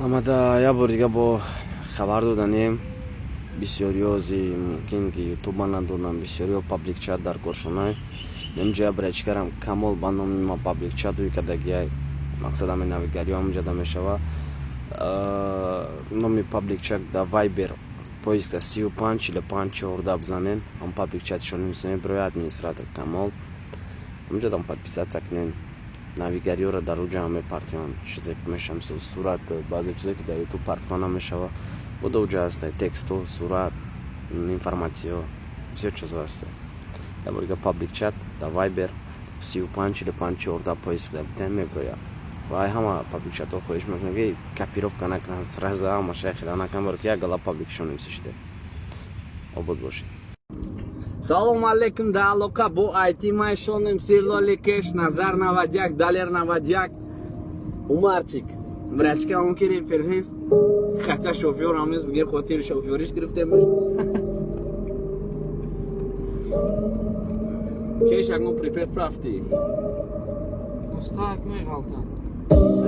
Амада я бор дига бо хабар доданем бисёриёзи мумкин ки ютуба надонам бисёриё паблик чат дар коршонаи немҷоя бречкарам камол ба номи ма паблик чатуи кадагиай мақсадами навигариё ҳамҷада мешава номи паблик чат да вайбер поиска 354514 бзанен ам паблик чатшон мисем броя администратор камол ҳамҷадам подписатсия кунен навигариёро дар руҷа ҳаме партиён чизе меша мисол сурат баъзе чизе ки дар ютуб партиона мешава буда уҷа ҳастай тексту сурат информатсиё бисёр чизо ҳастай я борига паблик чат да вайбер 354514 поиск да битен меброя ва ай ҳама паблик чатҳо хоҳиш мекунам ки копировка накунан сразу ҳама шайхира накунан бори ки як гала пабликшон мисишиде обод бошед. Салом алейкум, да алоқа бо IT май шонем Сирлоли Кеш, Назар 91, Далер 91, Умарчик. Брачка он ки референс, хотя шофёр ҳамез бигер хотири шофёриш гирифтем. Кеш агно припев рафти. Остак меғалтан.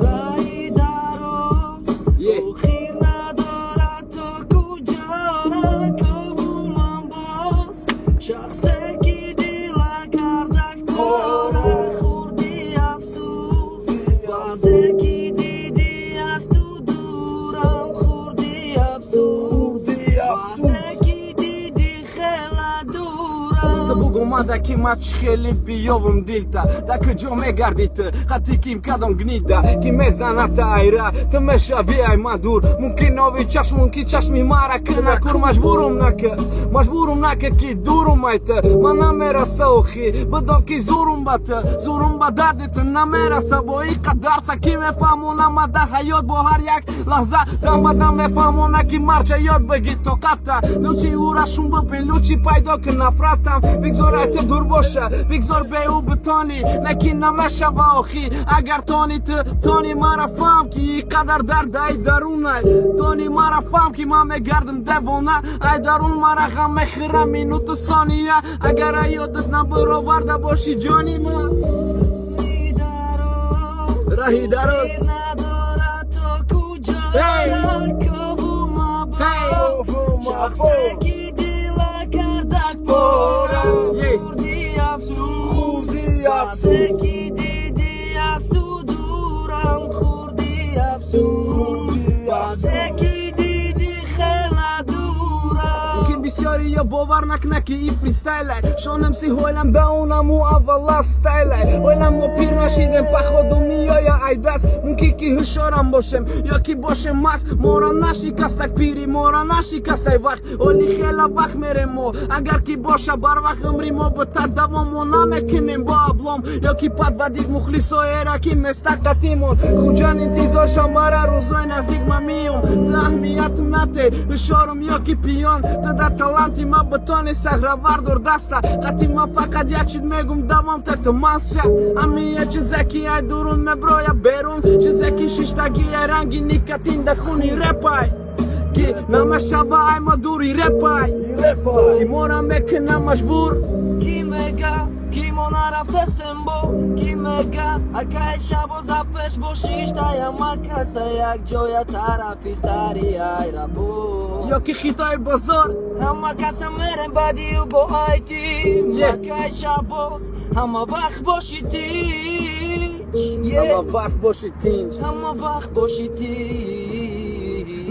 Раи дароз, охир надорад то куҷа ковумам боз. Шахсе ки дила кардак пора хурди афсус. Баъзе ки диди аз ту дурам хурди афсус. Баъзе ки диди хела дурам. Бугумада ки ма чӣ хеле биёвум дилта да куҷо мегарди ту хати ким кадом гнида ки мезаната айра ту мешави ай мадур мумкин ови чашм мумкин чашми мара кунакур маҷбурум накард ки дурум ай ту ман намераса охи бидон ки зурум ба ту зурум ба дарди ту намераса бо ин қадарса ки мефаҳмона мада ҳаёт бо ҳар як лаҳза дамбадам мефаҳмона ки марча ёд бигӣ тоқата лучи урашум бипин лучи пайдо ки нафратам бигзор ай ту дур боша бигзор беӯ битони лекин намешава охи агар тони ту тони мара фаҳм ки ин қадар дард ай дарунай тони мара фаҳм ки ман мегардим девона ай дарун мара ғам мехӯрам минуту сония агар ай ёдат набароварда боши ҷони ман раҳи дароз Баъзе ки диди аз ту дурам хурди афсус. Баъзе ки диди хела дурам. Мумкин бисёриё бовар накунад ки ин фристайлай шонам си ҳойлам да онаму аввала стайлай ҳойлам мо пир нашидем паходу миёя айдаст мумкин ки ҳушёрам бошем ё ки бошем маст мора нашикастак пири мора нашикастай вақт оли хела вақт мерем мо агар ки боша барвақт умри мо бита давом мо намекунем бо аблом ё ки падбадид мухлисоера ки местақатимон куҷан интизоршам мара рӯзои наздик ма миём аҳмияту нате ҳушёрум ё ки пиён туда таланти ма битони сахравардор даста хати ма фақат як чиз мегум давом тету масша ҳамия чизе ки ай дурун меброя берун чизе ки шиштаги ай ранги никотин да хуни репай ки намешава ай ма дури репай ки мора мекуна маҷбур ки мега ки мо нарафтасем бо ки мега агар шабо запеш бошиштаям макаса як ҷоя тарафи стари айрабо ё ки хитои бозор ҳама каса мерем бадию бо айти макай шабоз ҳама вақт боши тинҷ ҳама вақт боши тинҷ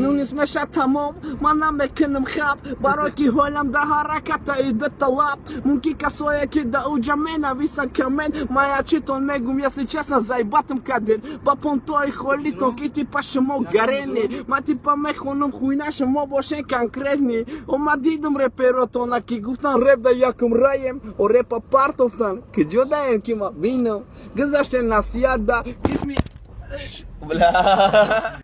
нунис меша тамом ман намекунам хаб барои ки ҳолам да ҳараката ида талаб мумкин касое ки да уҷа менависанд комент ман ячитон мегум если честно заибатам кардед ба понтои холитон ки типа шумо гарени ман типа мехонам хуйна шумо бошен конкретни омадидам реперотона ки гуфтан реп да якум раем о репа партофтан ки ҷодаем ки ма бинам гузаштен насият да исми